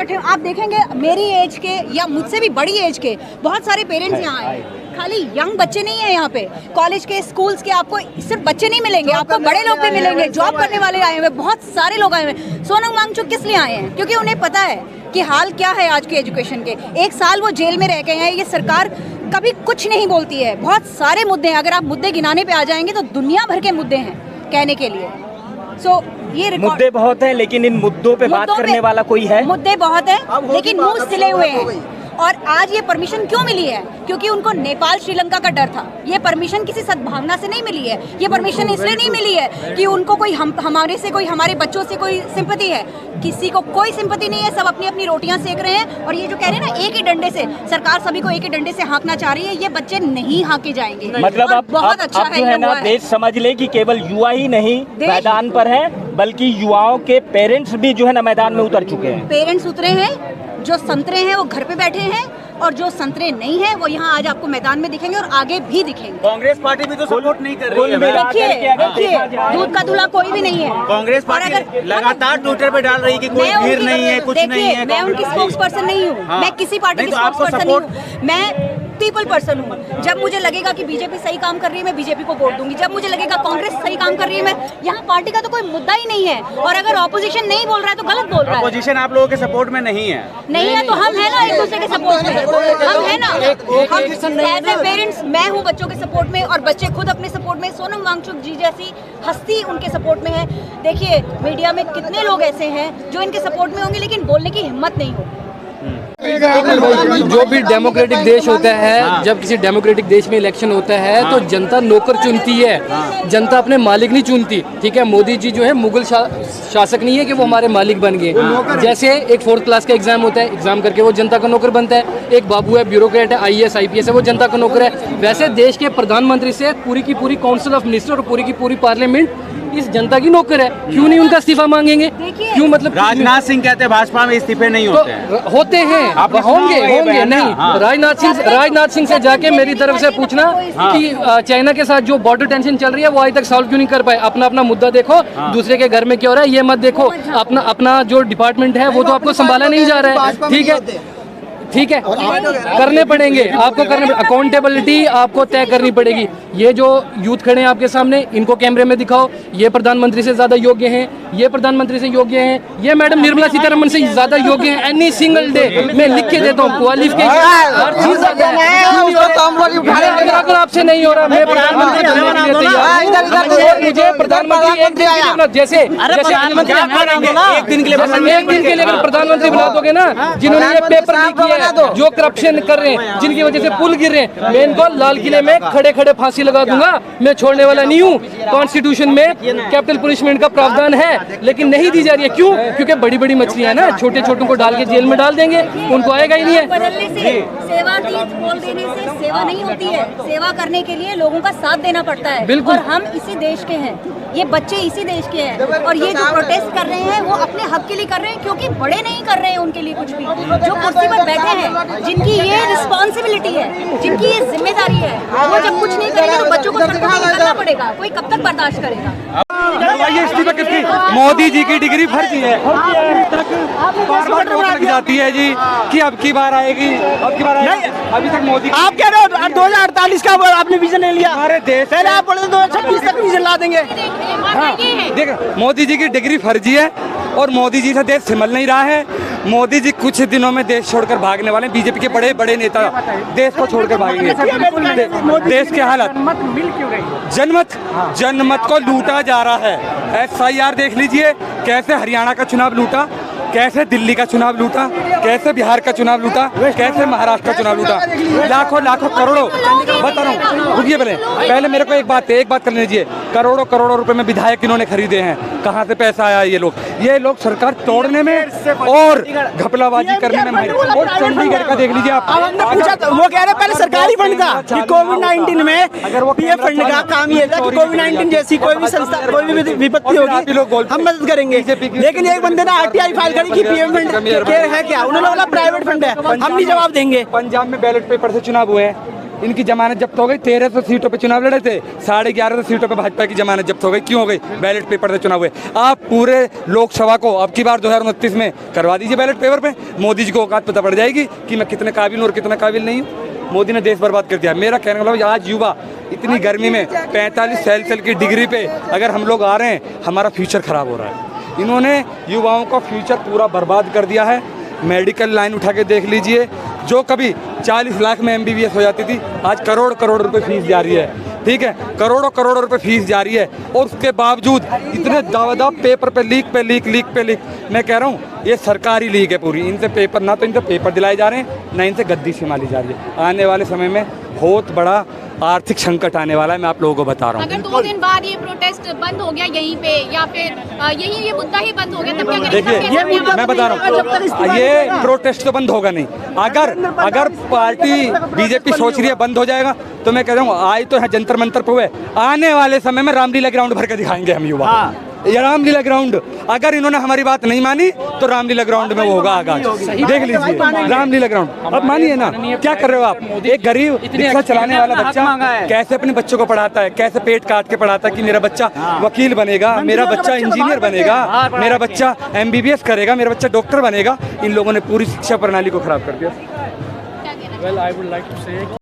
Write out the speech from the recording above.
बैठे, आप देखेंगे मेरी एज के या मुझसे भी बड़ी एज के बहुत सारे पेरेंट्स यहाँ आए। खाली यंग बच्चे नहीं है यहाँ पे, कॉलेज के, स्कूल्स के, आपको सिर्फ बच्चे नहीं मिलेंगे, आपको बड़े लोग भी मिलेंगे, जॉब करने वाले आए हुए, बहुत सारे लोग आए हुए। सोनम वांगचुक किस लिए आए हैं? क्योंकि उन्हें पता है कि हाल क्या है आज के एजुकेशन के। 1 साल वो जेल में रह गए हैं। ये सरकार कभी कुछ नहीं बोलती है। बहुत सारे मुद्दे हैं, अगर आप मुद्दे गिनाने पे आ जाएंगे तो दुनिया भर के मुद्दे हैं कहने के लिए। ये मुद्दे बहुत हैं, लेकिन इन मुद्दों पे बात करने वाला कोई है? मुद्दे बहुत हैं, लेकिन मुंह सिले हुए हैं। और आज ये परमिशन क्यों मिली है? क्योंकि उनको नेपाल श्रीलंका का डर था। ये परमिशन किसी सद्भावना से नहीं मिली है। ये परमिशन इसलिए नहीं मिली है कि उनको कोई हमारे से, कोई हमारे बच्चों से कोई सिंपैथी है। किसी को कोई सिंपैथी नहीं है। सब अपनी अपनी रोटियां सेक रहे हैं। और ये जो कह रहे हैं ना, एक ही डंडे से सरकार सभी को एक ही डंडे से हाँकना चाह रही है, ये बच्चे नहीं हाँके जाएंगे। मतलब अब बहुत अच्छा है ना, देश समझ ले कि केवल युवा ही नहीं मैदान पर है, बल्कि युवाओं के पेरेंट्स भी जो है ना मैदान में उतर चुके हैं। पेरेंट्स उतरे हैं, जो संतरे हैं वो घर पे बैठे हैं, और जो संतरे नहीं हैं वो यहाँ आज आपको मैदान में दिखेंगे और आगे भी दिखेंगे। कांग्रेस पार्टी भी तो सपोर्ट नहीं कर रही है। देखिए, दूध का धुला कोई भी नहीं है। कांग्रेस पार्टी लगातार ट्विटर पे डाल रही है कि कोई भीड़ नहीं है, कुछ नहीं है। मैं उनकी स्पोक्स पर्सन नहीं हूँ। मैं किसी पार्टी की स्पोक्स पर्सन नहीं हूँ। मैं पीपल पर्सन हूँ। जब मुझे लगेगा कि बीजेपी सही काम कर रही है, मैं बीजेपी को वोट दूंगी। जब मुझे लगेगा कांग्रेस सही काम कर रही है, मैं यहाँ पार्टी का तो कोई मुद्दा ही नहीं है। और अगर ऑपोजिशन नहीं बोल रहा है तो गलत बोल रहा है। ऑपोजिशन आप लोगों के सपोर्ट में नहीं है? नहीं है तो हम है ना एक दूसरे के सपोर्ट में, हम है ना। एज ए पेरेंट्स मैं हूँ बच्चों के सपोर्ट में, और बच्चे खुद अपने सपोर्ट में। सोनम वांगचुक जी जैसी हस्ती उनके सपोर्ट में है। देखिए मीडिया में कितने लोग ऐसे हैं जो इनके सपोर्ट में होंगे, लेकिन बोलने की हिम्मत नहीं होगी। जो भी डेमोक्रेटिक देश होता है, जब किसी डेमोक्रेटिक देश में इलेक्शन होता है तो जनता नौकर चुनती है, जनता अपने मालिक नहीं चुनती। ठीक है, मोदी जी जो है मुगल शासक नहीं है कि वो हमारे मालिक बन गए। जैसे एक 4th क्लास का एग्जाम होता है, एग्जाम करके वो जनता का नौकर बनता है। एक बाबू है, ब्यूरोक्रेट है, IAS IPS है, वो जनता का नौकर है। वैसे देश के प्रधानमंत्री से पूरी की पूरी काउंसिल ऑफ मिनिस्टर और पूरी की पूरी पार्लियामेंट इस जनता की नौकर है। क्यों नहीं उनका इस्तीफा मांगेंगे? क्यों? मतलब राजनाथ सिंह कहते हैं भाजपा में इस्तीफे नहीं होते हैं। होते हैं, होंगे नहीं। राजनाथ सिंह से जाके मेरी तरफ से पूछना कि चाइना के साथ जो बॉर्डर टेंशन चल रही है वो आज तक सॉल्व क्यों नहीं कर पाए। अपना अपना मुद्दा देखो, दूसरे के घर में क्या हो रहा है ये मत देखो। अपना जो डिपार्टमेंट है वो तो आपको संभाला नहीं जा रहा है। ठीक है, करने पड़ेंगे आपको, अकाउंटेबिलिटी आपको तय करनी पड़ेगी। ये जो यूथ खड़े हैं आपके सामने, इनको कैमरे में दिखाओ, ये प्रधानमंत्री से ज्यादा योग्य हैं, ये प्रधानमंत्री से योग्य हैं, ये मैडम निर्मला सीतारमण से ज्यादा योग्य हैं। एनी सिंगल डे मैं लिख के देता हूँ, क्वालिफिकेशन हर चीज आता है। अगर आपसे नहीं हो रहा, मैं प्रधानमंत्री मुझे प्रधानमंत्री जैसे एक दिन के लिए अगर प्रधानमंत्री बना दोगे ना, जिन्होंने ये पेपर लीक किया, जो करप्शन कर रहे हैं, जिनकी वजह से पुल गिर रहे हैं, मैं इनको लाल किले में खड़े खड़े फांसी लगा दूंगा। मैं छोड़ने वाला नहीं हूँ। कॉन्स्टिट्यूशन में कैपिटल पनिशमेंट का प्रावधान है, लेकिन नहीं दी जा रही है। क्यों? क्योंकि बड़ी बड़ी मछलियां ना, छोटे छोटों को डाल के जेल में डाल देंगे, उनको आएगा ही नहीं है। बदलने से, सेवा बोल देने से सेवा नहीं होती है। सेवा करने के लिए लोगों का साथ देना पड़ता है। बिल्कुल। और हम इसी देश के हैं, ये बच्चे इसी देश के हैं। और ये जो प्रोटेस्ट कर रहे हैं वो अपने हक के लिए कर रहे हैं, क्योंकि बड़े नहीं कर रहे हैं उनके लिए कुछ भी। जो कुर्सी पर बैठे हैं, जिनकी ये रिस्पॉन्सिबिलिटी है, जिनकी ये जिम्मेदारी है, वो जब कुछ नहीं करेंगे तो बच्चों को करना पड़ेगा। कोई कब तक बर्दाश्त करेगा? मोदी जी की डिग्री फर्जी है, बार-बार रोक लग जाती है जी कि अब की बार आएगी, अब की बार आएगी। अभी तक मोदी, आप कह रहे हो 2048 का आपने विजन ले लिया। हमारे देश पहले आप बोले 2026 तक विजन ला देंगे। देख, मोदी जी की डिग्री फर्जी है और मोदी जी से देश संभल नहीं रहा है। मोदी जी कुछ दिनों में देश छोड़कर भागने वाले हैं। बीजेपी के बड़े बड़े नेता देश को छोड़कर भागेंगे। देश के हालत, जनमत को लूटा जा रहा है। SIR देख लीजिए, कैसे हरियाणा का चुनाव लूटा, कैसे दिल्ली का चुनाव लूटा, कैसे बिहार का चुनाव लूटा, कैसे महाराष्ट्र का चुनाव लूटा। लाखों लाखों करोड़ों, बता रहा हूँ, रुकिए पहले मेरे को एक बात कर लीजिए। करोड़ों करोड़ों रुपए में विधायक इन्होंने खरीदे हैं। कहाँ से पैसा आया? ये लोग सरकार तोड़ने में और घपलाबाजी करने में माहिर। और चंडीगढ़ का देख लीजिए आप। हमने पूछा तो वो कह रहे पहले सरकारी फंड था कि कोविड-19 में PF फंड का काम ये था कि कोविड-19 जैसी कोई भी संस्था, कोई भी विपत्ति होगी हम मदद करेंगे। लेकिन एक बंदे ने RTI फाइल करी कि PM फंड है क्या? उन्होंने बोला प्राइवेट फंड है, हम नहीं जवाब देंगे। पंजाब में बैलेट पेपर से चुनाव हुए हैं, इनकी जमानत जब्त हो गई। 1300 सीटों पे चुनाव लड़े थे, 1150 सीटों पे भाजपा की जमानत जब्त हो गई। क्यों हो गई? बैलेट पेपर से चुनाव हुए। आप पूरे लोकसभा को अब की बार 2029 में करवा दीजिए बैलेट पेपर पे, मोदी जी को औकात पता पड़ जाएगी कि मैं कितने काबिल हूँ और कितना काबिल नहीं हूँ। मोदी ने देश बर्बाद कर दिया। मेरा कहने का मतलब आज युवा इतनी गर्मी में 45 सेल्सियस की डिग्री पे अगर हम लोग आ रहे हैं, हमारा फ्यूचर खराब हो रहा है। इन्होंने युवाओं का फ्यूचर पूरा बर्बाद कर दिया है। मेडिकल लाइन उठा के देख लीजिए, जो कभी 40 लाख में MBBS हो जाती थी, आज करोड़ करोड़ रुपए फीस जा रही है। ठीक है, करोड़ों करोड़ रुपए फीस जा रही है और उसके बावजूद इतने दावा पेपर पे लीक पे लीक, लीक पे लीक। मैं कह रहा हूँ ये सरकारी लीक है पूरी। इनसे पेपर ना तो इनसे पेपर दिलाए जा रहे हैं, ना इनसे गद्दी संभाली जा रही है। आने वाले समय में बहुत बड़ा आर्थिक संकट आने वाला है, मैं आप लोगों को बता रहा हूँ। अगर 2 दिन बाद ये प्रोटेस्ट बंद हो गया यहीं पे, या फिर ये मुद्दा ही बंद हो गया, तब क्या करेंगे? देखिए मैं बता रहा हूँ, ये प्रोटेस्ट तो बंद होगा नहीं। अगर पार्टी बीजेपी सोच रही है बंद हो जाएगा, तो मैं कह रहा हूँ आज तो है जंतर मंतर पे हुए, आने वाले समय में रामलीला ग्राउंड भर के दिखाएंगे हम युवा। ये रामलीला ग्राउंड, अगर इन्होंने हमारी बात नहीं मानी तो रामलीला ग्राउंड में वो होगा आगाज। देख लीजिए रामलीला ग्राउंड। अब मानिए ना, क्या कर रहे हो आप? एक गरीब रिक्शा चलाने वाला बच्चा कैसे अपने बच्चों को पढ़ाता है, कैसे पेट काट के पढ़ाता है कि मेरा बच्चा वकील बनेगा, मेरा बच्चा इंजीनियर बनेगा, मेरा बच्चा MBBS करेगा, मेरा बच्चा डॉक्टर बनेगा। इन लोगों ने पूरी शिक्षा प्रणाली को खराब कर दिया।